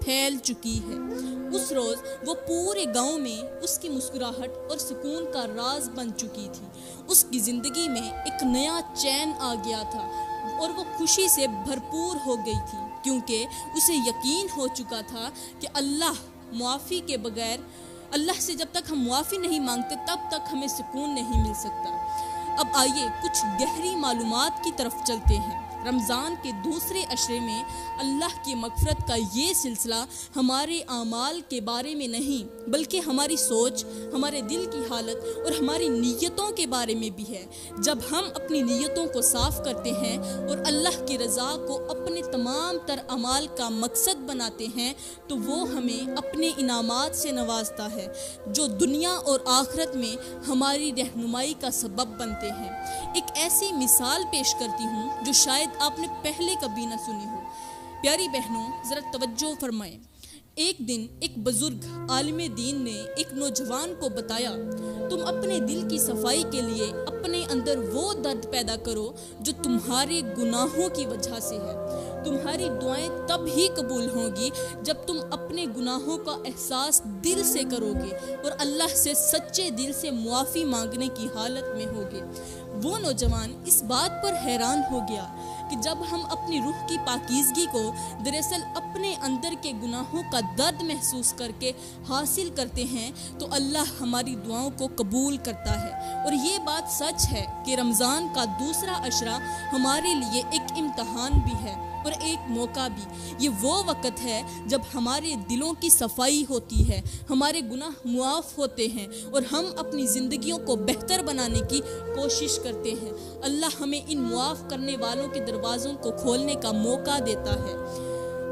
پھیل چکی ہے۔ اس روز وہ پورے گاؤں میں اس کی مسکراہٹ اور سکون کا راز بن چکی تھی۔ اس کی زندگی میں ایک نیا چین آ گیا تھا اور وہ خوشی سے بھرپور ہو گئی تھی، کیونکہ اسے یقین ہو چکا تھا کہ اللہ سے جب تک ہم معافی نہیں مانگتے تب تک ہمیں سکون نہیں مل سکتا۔ اب آئیے کچھ گہری معلومات کی طرف چلتے ہیں۔ رمضان کے دوسرے عشرے میں اللہ کی مغفرت کا یہ سلسلہ ہمارے اعمال کے بارے میں نہیں بلکہ ہماری سوچ، ہمارے دل کی حالت اور ہماری نیتوں کے بارے میں بھی ہے۔ جب ہم اپنی نیتوں کو صاف کرتے ہیں اور اللہ کی رضا کو اپنے تمام تر اعمال کا مقصد بناتے ہیں تو وہ ہمیں اپنے انعامات سے نوازتا ہے جو دنیا اور آخرت میں ہماری رہنمائی کا سبب بنتے ہیں۔ ایک ایسی مثال پیش کرتی ہوں جو شاید آپ نے پہلے کبھی نہ سنی ہو۔ پیاری بہنوں ذرا توجہ فرمائیں۔ ایک دن ایک بزرگ عالم دین نے ایک نوجوان کو بتایا، تم اپنے دل کی صفائی کے لیے اپنے اندر وہ درد پیدا کرو جو تمہارے گناہوں کی وجہ سے ہے۔ تمہاری دعائیں تب ہی قبول ہوں گی جب تم اپنے گناہوں کا احساس دل سے کرو گے اور اللہ سے سچے دل سے معافی مانگنے کی حالت میں ہوگے۔ وہ نوجوان اس بات پر حیران ہو گیا کہ جب ہم اپنی روح کی پاکیزگی کو دراصل اپنے اندر کے گناہوں کا درد محسوس کر کے حاصل کرتے ہیں تو اللہ ہماری دعاؤں کو قبول کرتا ہے۔ اور یہ بات سچ ہے کہ رمضان کا دوسرا عشرہ ہمارے لیے ایک امتحان بھی ہے اور ایک موقع بھی۔ یہ وہ وقت ہے جب ہمارے دلوں کی صفائی ہوتی ہے، ہمارے گناہ معاف ہوتے ہیں اور ہم اپنی زندگیوں کو بہتر بنانے کی کوشش کرتے ہیں۔ اللہ ہمیں ان معاف کرنے والوں کے دروازوں کو کھولنے کا موقع دیتا ہے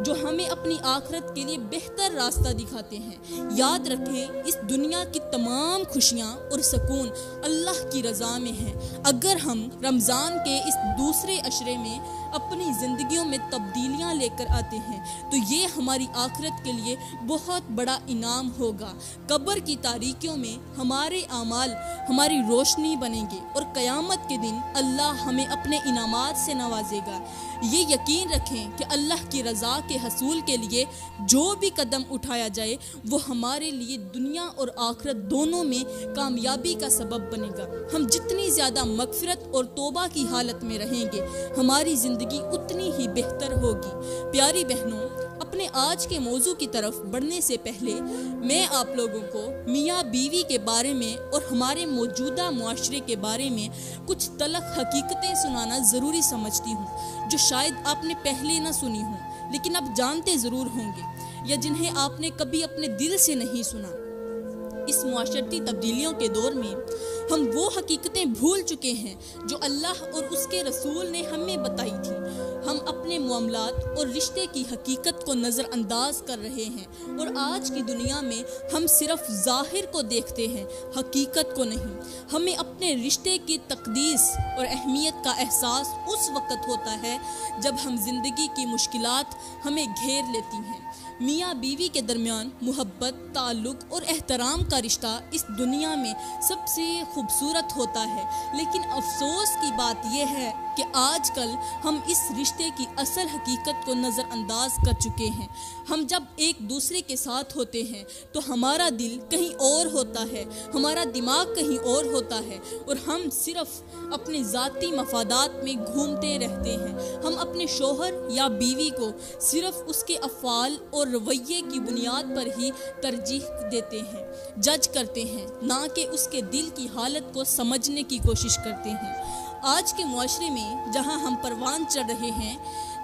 جو ہمیں اپنی آخرت کے لیے بہتر راستہ دکھاتے ہیں۔ یاد رکھیں، اس دنیا کی تمام خوشیاں اور سکون اللہ کی رضا میں ہیں۔ اگر ہم رمضان کے اس دوسرے عشرے میں اپنی زندگیوں میں تبدیلیاں لے کر آتے ہیں تو یہ ہماری آخرت کے لیے بہت بڑا انعام ہوگا۔ قبر کی تاریکیوں میں ہمارے اعمال ہماری روشنی بنیں گے اور قیامت کے دن اللہ ہمیں اپنے انعامات سے نوازے گا۔ یہ یقین رکھیں کہ اللہ کی رضا کے حصول کے لیے جو بھی قدم اٹھایا جائے وہ ہمارے لیے دنیا اور آخرت دونوں میں کامیابی کا سبب بنے گا۔ ہم جتنی زیادہ مغفرت اور توبہ کی حالت میں رہیں گے ہماری زندگی اتنی ہی بہتر ہوگی۔ پیاری بہنوں، اپنے آج کے موضوع کی طرف بڑھنے سے پہلے میں آپ لوگوں کو میاں بیوی کے بارے میں اور ہمارے موجودہ معاشرے کے بارے میں کچھ تلخ حقیقتیں سنانا ضروری سمجھتی ہوں جو شاید آپ نے پہلے نہ سنی ہوں لیکن اب جانتے ضرور ہوں گے یا جنہیں آپ نے کبھی اپنے دل سے نہیں سنا۔ اس معاشرتی تبدیلیوں کے دور میں ہم وہ حقیقتیں بھول چکے ہیں جو اللہ اور اس کے رسول نے ہمیں بتائی تھی۔ ہم اپنے معاملات اور رشتے کی حقیقت کو نظر انداز کر رہے ہیں اور آج کی دنیا میں ہم صرف ظاہر کو دیکھتے ہیں، حقیقت کو نہیں۔ ہمیں اپنے رشتے کی تقدیس اور اہمیت کا احساس اس وقت ہوتا ہے جب ہم زندگی کی مشکلات ہمیں گھیر لیتی ہیں۔ میاں بیوی کے درمیان محبت، تعلق اور احترام کا رشتہ اس دنیا میں سب سے خوبصورت ہوتا ہے، لیکن افسوس کی بات یہ ہے کہ آج کل ہم اس رشتے کی اصل حقیقت کو نظر انداز کر چکے ہیں۔ ہم جب ایک دوسرے کے ساتھ ہوتے ہیں تو ہمارا دل کہیں اور ہوتا ہے، ہمارا دماغ کہیں اور ہوتا ہے اور ہم صرف اپنے ذاتی مفادات میں گھومتے رہتے ہیں۔ ہم اپنے شوہر یا بیوی کو صرف اس کے افعال اور رویے کی بنیاد پر ہی ترجیح دیتے ہیں، جج کرتے ہیں، نہ کہ اس کے دل کی حالت کو سمجھنے کی کوشش کرتے ہیں۔ آج کے معاشرے میں جہاں ہم پروان چڑھ رہے ہیں،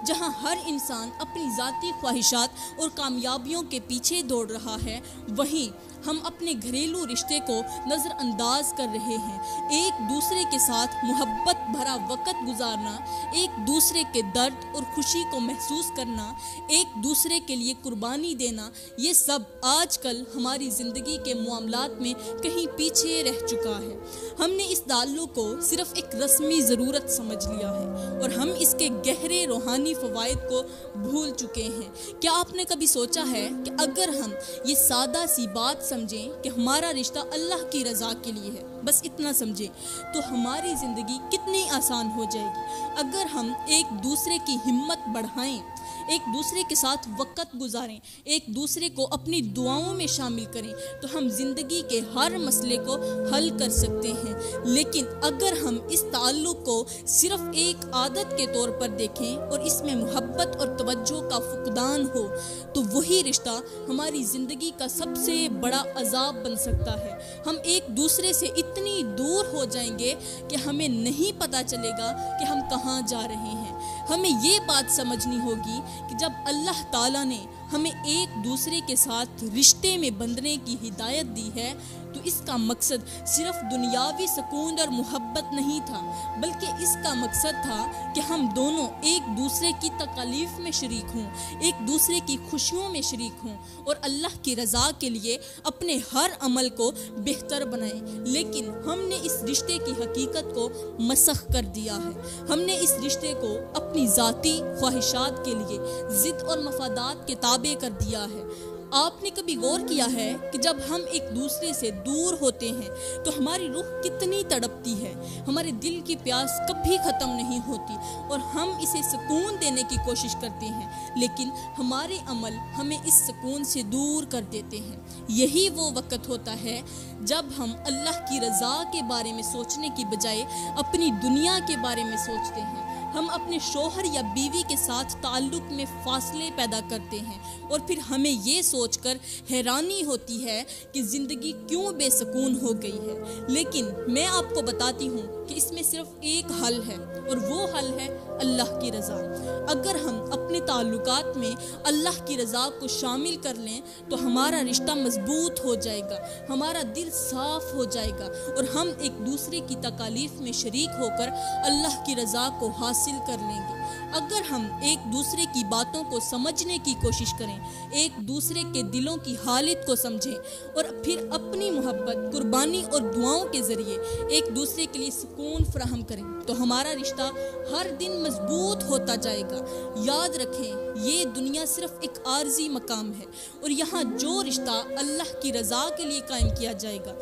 جہاں ہر انسان اپنی ذاتی خواہشات اور کامیابیوں کے پیچھے دوڑ رہا ہے، وہیں ہم اپنے گھریلو رشتے کو نظر انداز کر رہے ہیں۔ ایک دوسرے کے ساتھ محبت بھرا وقت گزارنا، ایک دوسرے کے درد اور خوشی کو محسوس کرنا، ایک دوسرے کے لیے قربانی دینا، یہ سب آج کل ہماری زندگی کے معاملات میں کہیں پیچھے رہ چکا ہے۔ ہم نے اس تعلق کو صرف ایک رسمی ضرورت سمجھ لیا ہے اور ہم اس کے گہرے روحانی فوائد کو بھول چکے ہیں۔ کیا آپ نے کبھی سوچا ہے کہ اگر ہم یہ سادہ سی بات سمجھیں کہ ہمارا رشتہ اللہ کی رضا کے لیے ہے، بس اتنا سمجھیں، تو ہماری زندگی کتنی آسان ہو جائے گی۔ اگر ہم ایک دوسرے کی ہمت بڑھائیں، ایک دوسرے کے ساتھ وقت گزاریں، ایک دوسرے کو اپنی دعاؤں میں شامل کریں تو ہم زندگی کے ہر مسئلے کو حل کر سکتے ہیں۔ لیکن اگر ہم اس تعلق کو صرف ایک عادت کے طور پر دیکھیں اور اس میں محبت اور توجہ کا فقدان ہو تو وہی رشتہ ہماری زندگی کا سب سے بڑا عذاب بن سکتا ہے۔ ہم ایک دوسرے سے اتنی دور ہو جائیں گے کہ ہمیں نہیں پتہ چلے گا کہ ہم کہاں جا رہے ہیں۔ ہمیں یہ بات سمجھنی ہوگی کہ جب اللہ تعالیٰ نے ہمیں ایک دوسرے کے ساتھ رشتے میں بندھنے کی ہدایت دی ہے تو اس کا مقصد صرف دنیاوی سکون اور محبت نہیں تھا، بلکہ اس کا مقصد تھا کہ ہم دونوں ایک دوسرے کی تکالیف میں شریک ہوں، ایک دوسرے کی خوشیوں میں شریک ہوں اور اللہ کی رضا کے لیے اپنے ہر عمل کو بہتر بنائیں۔ لیکن ہم نے اس رشتے کی حقیقت کو مسخ کر دیا ہے۔ ہم نے اس رشتے کو اپنی ذاتی خواہشات کے لیے ضد اور مفادات کے تابع کر دیا ہے۔ آپ نے کبھی غور کیا ہے کہ جب ہم ایک دوسرے سے دور ہوتے ہیں تو ہماری روح کتنی تڑپتی ہے، ہمارے دل کی پیاس کبھی ختم نہیں ہوتی اور ہم اسے سکون دینے کی کوشش کرتے ہیں، لیکن ہمارے عمل ہمیں اس سکون سے دور کر دیتے ہیں۔ یہی وہ وقت ہوتا ہے جب ہم اللہ کی رضا کے بارے میں سوچنے کی بجائے اپنی دنیا کے بارے میں سوچتے ہیں۔ ہم اپنے شوہر یا بیوی کے ساتھ تعلق میں فاصلے پیدا کرتے ہیں اور پھر ہمیں یہ سوچ کر حیرانی ہوتی ہے کہ زندگی کیوں بے سکون ہو گئی ہے۔ لیکن میں آپ کو بتاتی ہوں کہ اس میں صرف ایک حل ہے اور وہ حل ہے اللہ کی رضا۔ اگر ہم اپنے تعلقات میں اللہ کی رضا کو شامل کر لیں تو ہمارا رشتہ مضبوط ہو جائے گا، ہمارا دل صاف ہو جائے گا اور ہم ایک دوسرے کی تکالیف میں شریک ہو کر اللہ کی رضا کو حاصل کر لیں گے۔ اگر ہم ایک دوسرے کی باتوں کو سمجھنے کی کوشش کریں، ایک دوسرے کے دلوں کی حالت کو سمجھیں اور پھر اپنی محبت، قربانی اور دعاؤں کے ذریعے ایک دوسرے کے لیے سکون فراہم کریں تو ہمارا رشتہ ہر دن مضبوط ہوتا جائے گا۔ یاد رکھیں، یہ دنیا صرف ایک عارضی مقام ہے اور یہاں جو رشتہ اللہ کی رضا کے لیے قائم کیا جائے گا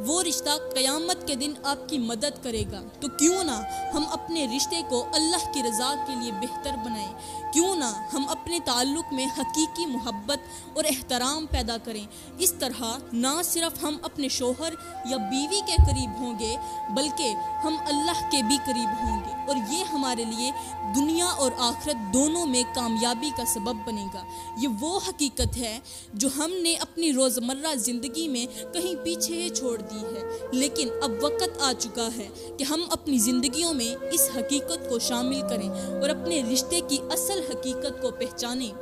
وہ رشتہ قیامت کے دن آپ کی مدد کرے گا۔ تو کیوں نہ ہم اپنے رشتے کو اللہ کی رضا کے لیے بہتر بنائیں، کیوں نہ ہم اپنے تعلق میں حقیقی محبت اور احترام پیدا کریں۔ اس طرح نہ صرف ہم اپنے شوہر یا بیوی کے قریب ہوں گے بلکہ ہم اللہ کے بھی قریب ہوں گے اور یہ ہمارے لیے دنیا اور آخرت دونوں میں کامیابی کا سبب بنے گا۔ یہ وہ حقیقت ہے جو ہم نے اپنی روزمرہ زندگی میں کہیں پیچھے چھوڑ دی ہے، لیکن اب وقت آ چکا ہے کہ ہم اپنی زندگیوں میں اس حقیقت کو شامل کریں اور اپنے رشتے کی اصل حقیقت کو پہچانیں۔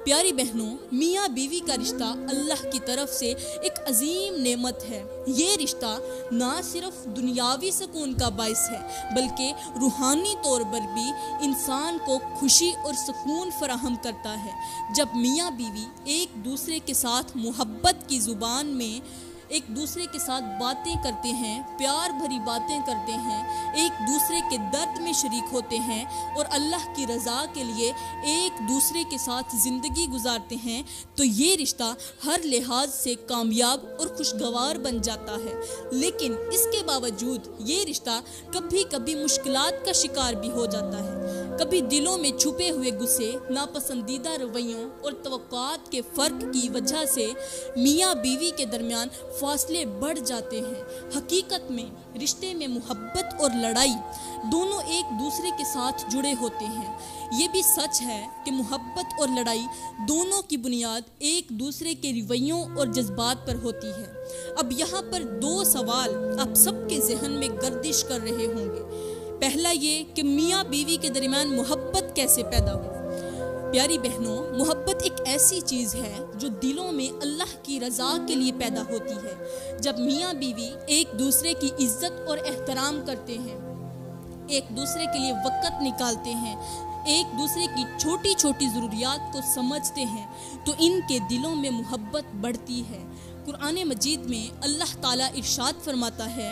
پیاری بہنوں، میاں بیوی کا رشتہ اللہ کی طرف سے ایک عظیم نعمت ہے۔ یہ رشتہ نہ صرف دنیاوی سکون کا باعث ہے بلکہ روحانی طور پر بھی انسان کو خوشی اور سکون فراہم کرتا ہے۔ جب میاں بیوی ایک دوسرے کے ساتھ محبت کی زبان میں ایک دوسرے کے ساتھ باتیں کرتے ہیں، پیار بھری باتیں کرتے ہیں، ایک دوسرے کے درد میں شریک ہوتے ہیں اور اللہ کی رضا کے لیے ایک دوسرے کے ساتھ زندگی گزارتے ہیں تو یہ رشتہ ہر لحاظ سے کامیاب اور خوشگوار بن جاتا ہے۔ لیکن اس کے باوجود یہ رشتہ کبھی کبھی مشکلات کا شکار بھی ہو جاتا ہے۔ کبھی دلوں میں چھپے ہوئے غصے، ناپسندیدہ رویوں اور توقعات کے فرق کی وجہ سے میاں بیوی کے درمیان فاصلے بڑھ جاتے ہیں۔ حقیقت میں رشتے میں محبت اور لڑائی دونوں ایک دوسرے کے ساتھ جڑے ہوتے ہیں۔ یہ بھی سچ ہے کہ محبت اور لڑائی دونوں کی بنیاد ایک دوسرے کے رویوں اور جذبات پر ہوتی ہے۔ اب یہاں پر دو سوال آپ سب کے ذہن میں گردش کر رہے ہوں گے۔ پہلا یہ کہ میاں بیوی کے درمیان محبت کیسے پیدا ہوئی؟ پیاری بہنوں، محبت ایک ایسی چیز ہے جو دلوں میں اللہ کی رضا کے لیے پیدا ہوتی ہے۔ جب میاں بیوی ایک دوسرے کی عزت اور احترام کرتے ہیں، ایک دوسرے کے لیے وقت نکالتے ہیں، ایک دوسرے کی چھوٹی چھوٹی ضروریات کو سمجھتے ہیں تو ان کے دلوں میں محبت بڑھتی ہے۔ قرآن مجید میں اللہ تعالیٰ ارشاد فرماتا ہے،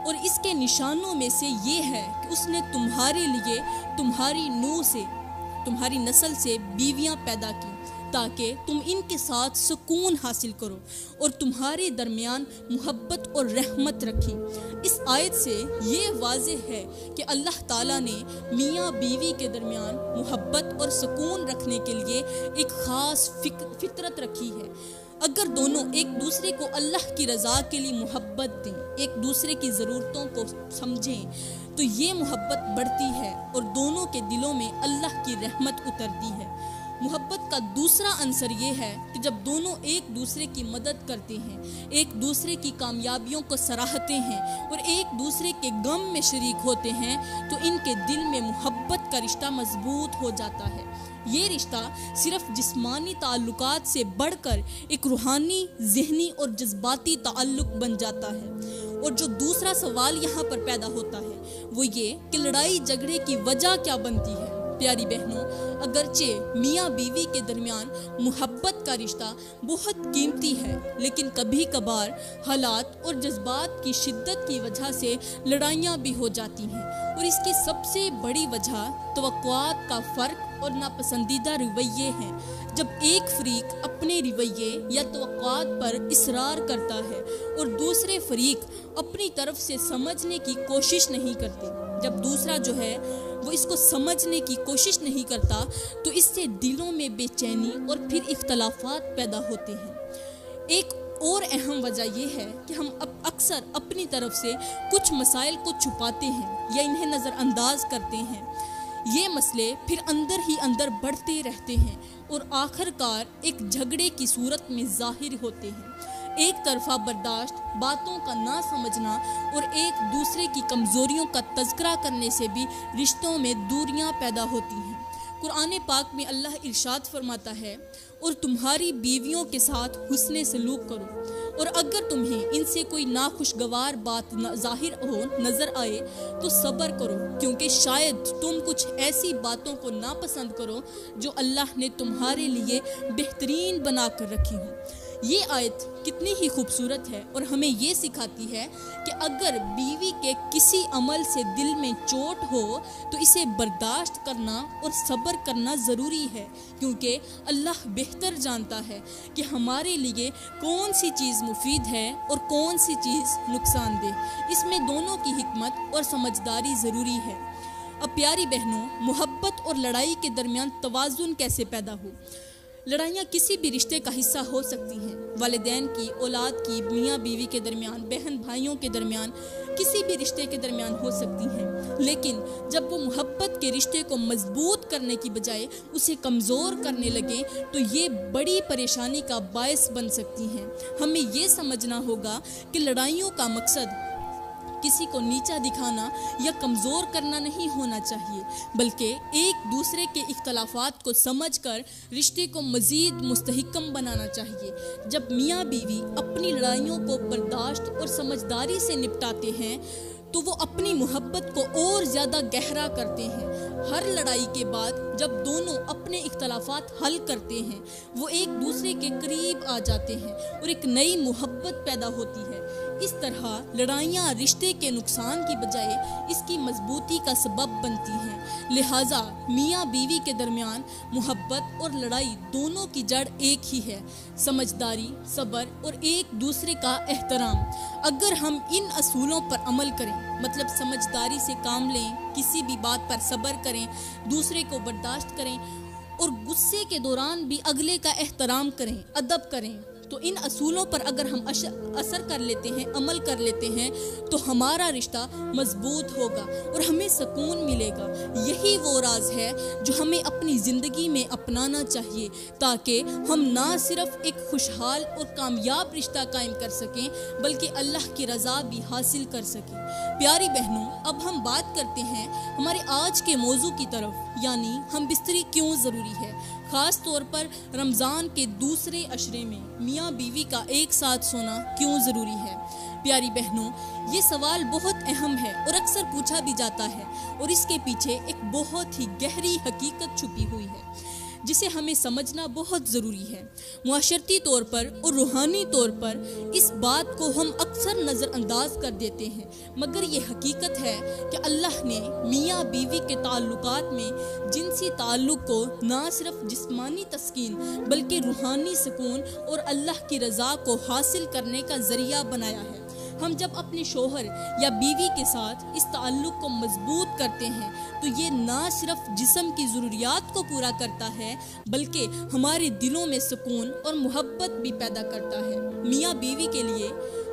اور اس کے نشانوں میں سے یہ ہے کہ اس نے تمہارے لیے تمہاری نوح سے، تمہاری نسل سے بیویاں پیدا کی تاکہ تم ان کے ساتھ سکون حاصل کرو اور تمہارے درمیان محبت اور رحمت رکھی۔ اس آیت سے یہ واضح ہے کہ اللہ تعالیٰ نے میاں بیوی کے درمیان محبت اور سکون رکھنے کے لیے ایک خاص فطرت رکھی ہے۔ اگر دونوں ایک دوسرے کو اللہ کی رضا کے لیے محبت دیں، ایک دوسرے کی ضرورتوں کو سمجھیں، تو یہ محبت بڑھتی ہے اور دونوں کے دلوں میں اللہ کی رحمت اترتی ہے۔ محبت کا دوسرا عنصر یہ ہے کہ جب دونوں ایک دوسرے کی مدد کرتے ہیں، ایک دوسرے کی کامیابیوں کو سراہتے ہیں اور ایک دوسرے کے غم میں شریک ہوتے ہیں تو ان کے دل میں محبت کا رشتہ مضبوط ہو جاتا ہے۔ یہ رشتہ صرف جسمانی تعلقات سے بڑھ کر ایک روحانی، ذہنی اور جذباتی تعلق بن جاتا ہے۔ اور جو دوسرا سوال یہاں پر پیدا ہوتا ہے وہ یہ کہ لڑائی جھگڑے کی وجہ کیا بنتی ہے۔ پیاری بہنوں، اگرچہ میاں بیوی کے درمیان محبت کا رشتہ بہت قیمتی ہے، لیکن کبھی کبھار حالات اور جذبات کی شدت کی وجہ سے لڑائیاں بھی ہو جاتی ہیں، اور اس کی سب سے بڑی وجہ توقعات کا فرق اور ناپسندیدہ رویے ہیں۔ جب ایک فریق اپنے رویے یا توقعات پر اصرار کرتا ہے اور دوسرے فریق اپنی طرف سے سمجھنے کی کوشش نہیں کرتے، جب دوسرا جو ہے وہ اس کو سمجھنے کی کوشش نہیں کرتا تو اس سے دلوں میں بے چینی اور پھر اختلافات پیدا ہوتے ہیں۔ ایک اور اہم وجہ یہ ہے کہ ہم اکثر اپنی طرف سے کچھ مسائل کو چھپاتے ہیں یا انہیں نظر انداز کرتے ہیں۔ یہ مسئلے پھر اندر ہی اندر بڑھتے رہتے ہیں اور آخر کار ایک جھگڑے کی صورت میں ظاہر ہوتے ہیں۔ ایک طرفہ برداشت، باتوں کا نہ سمجھنا اور ایک دوسرے کی کمزوریوں کا تذکرہ کرنے سے بھی رشتوں میں دوریاں پیدا ہوتی ہیں۔ قرآن پاک میں اللہ ارشاد فرماتا ہے، اور تمہاری بیویوں کے ساتھ حسن سلوک کرو، اور اگر تمہیں ان سے کوئی ناخوشگوار بات ظاہر ہو نظر آئے تو صبر کرو، کیونکہ شاید تم کچھ ایسی باتوں کو ناپسند کرو جو اللہ نے تمہارے لیے بہترین بنا کر رکھی ہوں۔ یہ آیت کتنی ہی خوبصورت ہے اور ہمیں یہ سکھاتی ہے کہ اگر بیوی کے کسی عمل سے دل میں چوٹ ہو تو اسے برداشت کرنا اور صبر کرنا ضروری ہے، کیونکہ اللہ بہتر جانتا ہے کہ ہمارے لیے کون سی چیز مفید ہے اور کون سی چیز نقصان دہ۔ اس میں دونوں کی حکمت اور سمجھداری ضروری ہے۔ اب پیاری بہنوں، محبت اور لڑائی کے درمیان توازن کیسے پیدا ہو؟ لڑائیاں کسی بھی رشتے کا حصہ ہو سکتی ہیں، والدین کی، اولاد کی، میاں بیوی کے درمیان، بہن بھائیوں کے درمیان، کسی بھی رشتے کے درمیان ہو سکتی ہیں، لیکن جب وہ محبت کے رشتے کو مضبوط کرنے کی بجائے اسے کمزور کرنے لگیں تو یہ بڑی پریشانی کا باعث بن سکتی ہیں۔ ہمیں یہ سمجھنا ہوگا کہ لڑائیوں کا مقصد کسی کو نیچا دکھانا یا کمزور کرنا نہیں ہونا چاہیے، بلکہ ایک دوسرے کے اختلافات کو سمجھ کر رشتے کو مزید مستحکم بنانا چاہیے۔ جب میاں بیوی اپنی لڑائیوں کو برداشت اور سمجھداری سے نپٹاتے ہیں تو وہ اپنی محبت کو اور زیادہ گہرا کرتے ہیں۔ ہر لڑائی کے بعد جب دونوں اپنے اختلافات حل کرتے ہیں وہ ایک دوسرے کے قریب آ جاتے ہیں اور ایک نئی محبت پیدا ہوتی ہے۔ اس طرح لڑائیاں رشتے کے نقصان کی بجائے اس کی مضبوطی کا سبب بنتی ہیں۔ لہٰذا میاں بیوی کے درمیان محبت اور لڑائی دونوں کی جڑ ایک ہی ہے، سمجھداری، صبر اور ایک دوسرے کا احترام۔ اگر ہم ان اصولوں پر عمل کریں، مطلب سمجھداری سے کام لیں، کسی بھی بات پر صبر کریں، دوسرے کو برداشت کریں اور غصے کے دوران بھی اگلے کا احترام کریں، ادب کریں، تو ان اصولوں پر اگر ہم اثر کر لیتے ہیں، عمل کر لیتے ہیں تو ہمارا رشتہ مضبوط ہوگا اور ہمیں سکون ملے گا۔ یہی وہ راز ہے جو ہمیں اپنی زندگی میں اپنانا چاہیے تاکہ ہم نہ صرف ایک خوشحال اور کامیاب رشتہ قائم کر سکیں بلکہ اللہ کی رضا بھی حاصل کر سکیں۔ پیاری بہنوں، اب ہم بات کرتے ہیں ہمارے آج کے موضوع کی طرف، یعنی ہم بستری کیوں ضروری ہے، خاص طور پر رمضان کے دوسرے عشرے میں میاں بیوی کا ایک ساتھ سونا کیوں ضروری ہے۔ پیاری بہنوں، یہ سوال بہت اہم ہے اور اکثر پوچھا بھی جاتا ہے اور اس کے پیچھے ایک بہت ہی گہری حقیقت چھپی ہوئی ہے۔ جسے ہمیں سمجھنا بہت ضروری ہے۔ معاشرتی طور پر اور روحانی طور پر اس بات کو ہم اکثر نظر انداز کر دیتے ہیں، مگر یہ حقیقت ہے کہ اللہ نے میاں بیوی کے تعلقات میں جنسی تعلق کو نہ صرف جسمانی تسکین بلکہ روحانی سکون اور اللہ کی رضا کو حاصل کرنے کا ذریعہ بنایا ہے۔ ہم جب اپنے شوہر یا بیوی کے ساتھ اس تعلق کو مضبوط کرتے ہیں تو یہ نہ صرف جسم کی ضروریات کو پورا کرتا ہے بلکہ ہمارے دلوں میں سکون اور محبت بھی پیدا کرتا ہے۔ میاں بیوی کے لیے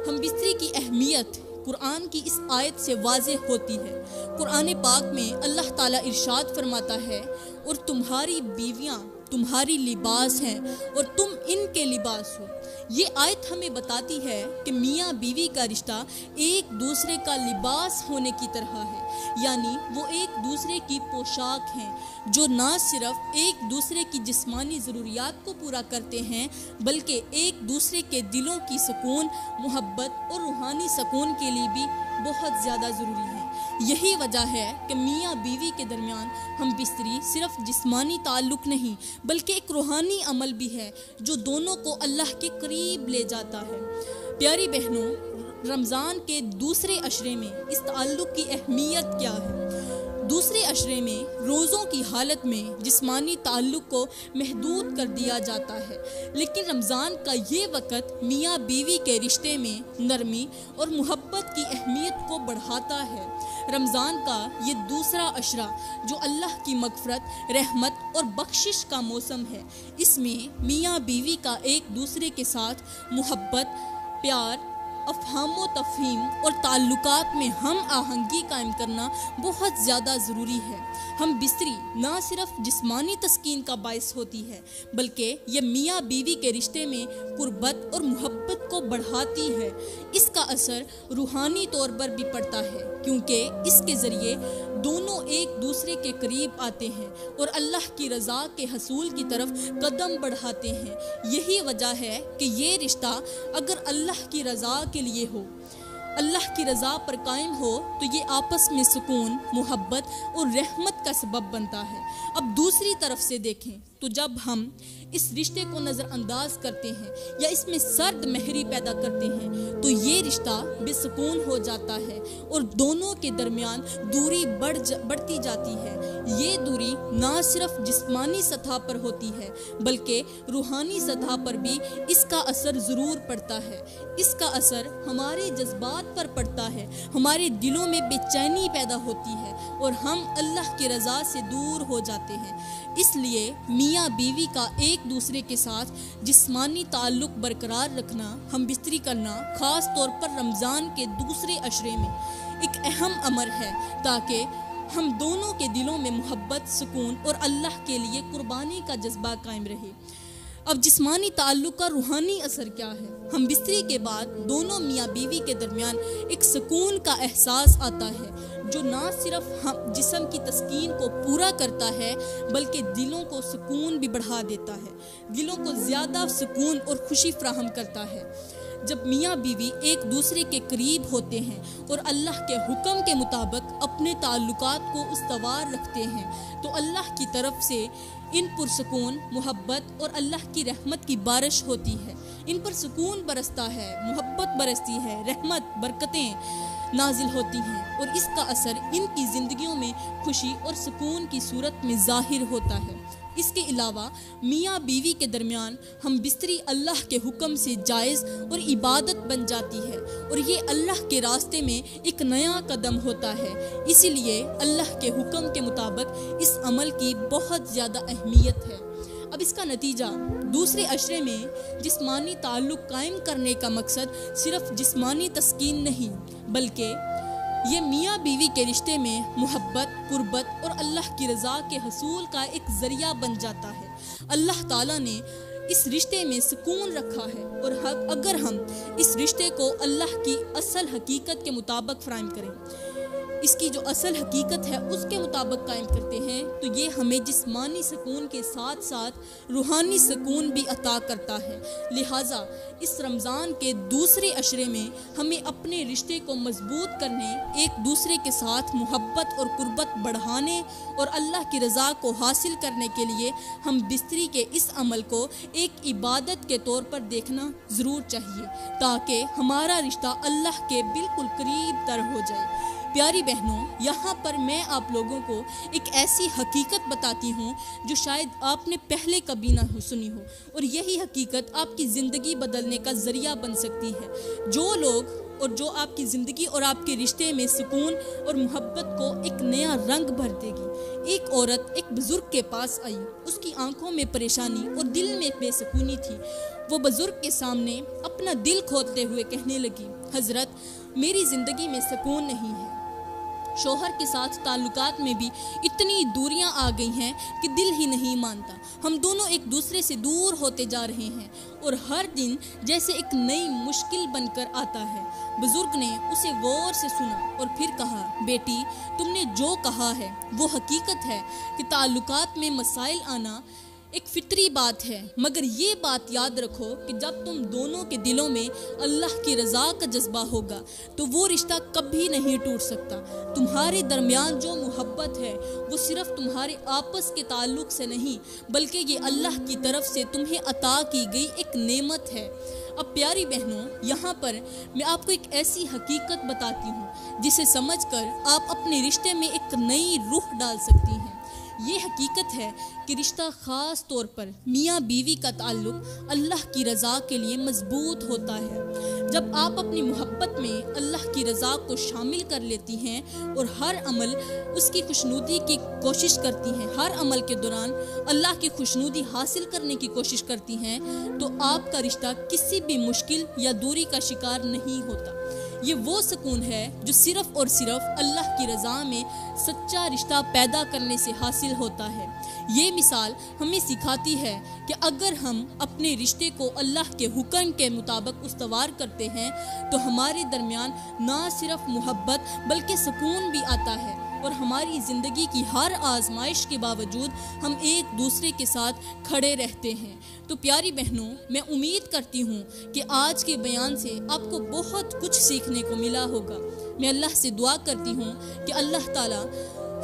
ہم بستری کی اہمیت قرآن کی اس آیت سے واضح ہوتی ہے۔ قرآن پاک میں اللہ تعالیٰ ارشاد فرماتا ہے، اور تمہاری بیویاں تمہاری لباس ہیں اور تم ان کے لباس ہو۔ یہ آیت ہمیں بتاتی ہے کہ میاں بیوی کا رشتہ ایک دوسرے کا لباس ہونے کی طرح ہے، یعنی وہ ایک دوسرے کی پوشاک ہیں جو نہ صرف ایک دوسرے کی جسمانی ضروریات کو پورا کرتے ہیں بلکہ ایک دوسرے کے دلوں کی سکون، محبت اور روحانی سکون کے لیے بھی بہت زیادہ ضروری ہیں۔ یہی وجہ ہے کہ میاں بیوی کے درمیان ہم بستری صرف جسمانی تعلق نہیں بلکہ ایک روحانی عمل بھی ہے جو دونوں کو اللہ کے قریب لے جاتا ہے۔ پیاری بہنوں، رمضان کے دوسرے عشرے میں اس تعلق کی اہمیت کیا ہے؟ دوسرے عشرے میں روزوں کی حالت میں جسمانی تعلق کو محدود کر دیا جاتا ہے، لیکن رمضان کا یہ وقت میاں بیوی کے رشتے میں نرمی اور محبت کی اہمیت کو بڑھاتا ہے۔ رمضان کا یہ دوسرا عشرہ جو اللہ کی مغفرت، رحمت اور بخشش کا موسم ہے، اس میں میاں بیوی کا ایک دوسرے کے ساتھ محبت، پیار، افہام و تفہیم اور تعلقات میں ہم آہنگی قائم کرنا بہت زیادہ ضروری ہے۔ ہم بستری نہ صرف جسمانی تسکین کا باعث ہوتی ہے بلکہ یہ میاں بیوی کے رشتے میں قربت اور محبت کو بڑھاتی ہے۔ اس کا اثر روحانی طور پر بھی پڑتا ہے کیونکہ اس کے ذریعے دونوں ایک دوسرے کے قریب آتے ہیں اور اللہ کی رضا کے حصول کی طرف قدم بڑھاتے ہیں۔ یہی وجہ ہے کہ یہ رشتہ اگر اللہ کی رضا کے لیے ہو، اللہ کی رضا پر قائم ہو تو یہ آپس میں سکون، محبت اور رحمت کا سبب بنتا ہے۔ اب دوسری طرف سے دیکھیں تو جب ہم اس رشتے کو نظر انداز کرتے ہیں یا اس میں سرد مہری پیدا کرتے ہیں تو یہ رشتہ بے سکون ہو جاتا ہے اور دونوں کے درمیان دوری بڑھتی جاتی ہے۔ یہ دوری نہ صرف جسمانی سطح پر ہوتی ہے بلکہ روحانی سطح پر بھی اس کا اثر ضرور پڑتا ہے۔ اس کا اثر ہمارے جذبات پر پڑتا ہے، ہمارے دلوں میں بے چینی پیدا ہوتی ہے اور ہم اللہ کی رضا سے دور ہو جاتے ہیں۔ اس لیے میاں بیوی کا ایک دوسرے کے ساتھ جسمانی تعلق برقرار رکھنا، ہم بستری کرنا، خاص طور پر رمضان کے دوسرے عشرے میں ایک اہم امر ہے تاکہ ہم دونوں کے دلوں میں محبت، سکون اور اللہ کے لیے قربانی کا جذبہ قائم رہے۔ اب جسمانی تعلق کا روحانی اثر کیا ہے؟ ہم بستری کے بعد دونوں میاں بیوی کے درمیان ایک سکون کا احساس آتا ہے جو نہ صرف جسم کی تسکین کو پورا کرتا ہے بلکہ دلوں کو سکون بھی بڑھا دیتا ہے، دلوں کو زیادہ سکون اور خوشی فراہم کرتا ہے۔ جب میاں بیوی ایک دوسرے کے قریب ہوتے ہیں اور اللہ کے حکم کے مطابق اپنے تعلقات کو استوار رکھتے ہیں تو اللہ کی طرف سے ان پر سکون، محبت اور اللہ کی رحمت کی بارش ہوتی ہے۔ ان پر سکون برستا ہے، محبت برستی ہے، رحمت، برکتیں نازل ہوتی ہیں اور اس کا اثر ان کی زندگیوں میں خوشی اور سکون کی صورت میں ظاہر ہوتا ہے۔ اس کے علاوہ میاں بیوی کے درمیان ہم بستری اللہ کے حکم سے جائز اور عبادت بن جاتی ہے اور یہ اللہ کے راستے میں ایک نیا قدم ہوتا ہے۔ اسی لیے اللہ کے حکم کے مطابق اس عمل کی بہت زیادہ اہمیت ہے۔ اب اس کا نتیجہ دوسرے عشرے میں جسمانی تعلق قائم کرنے کا مقصد صرف جسمانی تسکین نہیں بلکہ یہ میاں بیوی کے رشتے میں محبت، قربت اور اللہ کی رضا کے حصول کا ایک ذریعہ بن جاتا ہے۔ اللہ تعالیٰ نے اس رشتے میں سکون رکھا ہے اور اگر ہم اس رشتے کو اللہ کی اصل حقیقت کے مطابق فراہم کریں، اس کی جو اصل حقیقت ہے اس کے مطابق قائم کرتے ہیں تو یہ ہمیں جسمانی سکون کے ساتھ ساتھ روحانی سکون بھی عطا کرتا ہے۔ لہٰذا اس رمضان کے دوسرے عشرے میں ہمیں اپنے رشتے کو مضبوط کرنے، ایک دوسرے کے ساتھ محبت اور قربت بڑھانے اور اللہ کی رضا کو حاصل کرنے کے لیے ہم بستری کے اس عمل کو ایک عبادت کے طور پر دیکھنا ضرور چاہیے، تاکہ ہمارا رشتہ اللہ کے بالکل قریب تر ہو جائے۔ پیاری بہنوں، یہاں پر میں آپ لوگوں کو ایک ایسی حقیقت بتاتی ہوں جو شاید آپ نے پہلے کبھی نہ سنی ہو، اور یہی حقیقت آپ کی زندگی بدلنے کا ذریعہ بن سکتی ہے۔ جو لوگ اور جو آپ کی زندگی اور آپ کے رشتے میں سکون اور محبت کو ایک نیا رنگ بھر دے گی۔ ایک عورت ایک بزرگ کے پاس آئی، اس کی آنکھوں میں پریشانی اور دل میں بے سکونی تھی۔ وہ بزرگ کے سامنے اپنا دل کھولتے ہوئے کہنے لگی، حضرت میری زندگی میں سکون نہیں ہے، شوہر کے ساتھ تعلقات میں بھی اتنی دوریاں آ گئی ہیں کہ دل ہی نہیں مانتا، ہم دونوں ایک دوسرے سے دور ہوتے جا رہے ہیں اور ہر دن جیسے ایک نئی مشکل بن کر آتا ہے۔ بزرگ نے اسے غور سے سنا اور پھر کہا، بیٹی تم نے جو کہا ہے وہ حقیقت ہے کہ تعلقات میں مسائل آنا ایک فطری بات ہے، مگر یہ بات یاد رکھو کہ جب تم دونوں کے دلوں میں اللہ کی رضا کا جذبہ ہوگا تو وہ رشتہ کبھی نہیں ٹوٹ سکتا۔ تمہارے درمیان جو محبت ہے وہ صرف تمہارے آپس کے تعلق سے نہیں بلکہ یہ اللہ کی طرف سے تمہیں عطا کی گئی ایک نعمت ہے۔ اب پیاری بہنوں، یہاں پر میں آپ کو ایک ایسی حقیقت بتاتی ہوں جسے سمجھ کر آپ اپنے رشتے میں ایک نئی روح ڈال سکتی ہیں۔ یہ حقیقت ہے کہ رشتہ خاص طور پر میاں بیوی کا تعلق اللہ کی رضا کے لیے مضبوط ہوتا ہے۔ جب آپ اپنی محبت میں اللہ کی رضا کو شامل کر لیتی ہیں اور ہر عمل اس کی خوشنودی کی کوشش کرتی ہیں، ہر عمل کے دوران اللہ کی خوشنودی حاصل کرنے کی کوشش کرتی ہیں، تو آپ کا رشتہ کسی بھی مشکل یا دوری کا شکار نہیں ہوتا۔ یہ وہ سکون ہے جو صرف اور صرف اللہ کی رضا میں سچا رشتہ پیدا کرنے سے حاصل ہوتا ہے۔ یہ مثال ہمیں سکھاتی ہے کہ اگر ہم اپنے رشتے کو اللہ کے حکم کے مطابق استوار کرتے ہیں تو ہمارے درمیان نہ صرف محبت بلکہ سکون بھی آتا ہے، اور ہماری زندگی کی ہر آزمائش کے باوجود ہم ایک دوسرے کے ساتھ کھڑے رہتے ہیں۔ تو پیاری بہنوں، میں امید کرتی ہوں کہ آج کے بیان سے آپ کو بہت کچھ سیکھنے کو ملا ہوگا۔ میں اللہ سے دعا کرتی ہوں کہ اللہ تعالیٰ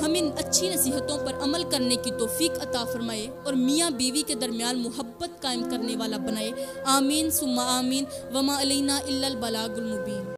ہمیں اچھی نصیحتوں پر عمل کرنے کی توفیق عطا فرمائے اور میاں بیوی کے درمیان محبت قائم کرنے والا بنائے۔ آمین ثم آمین، وما علینا الا البلاغ المبین۔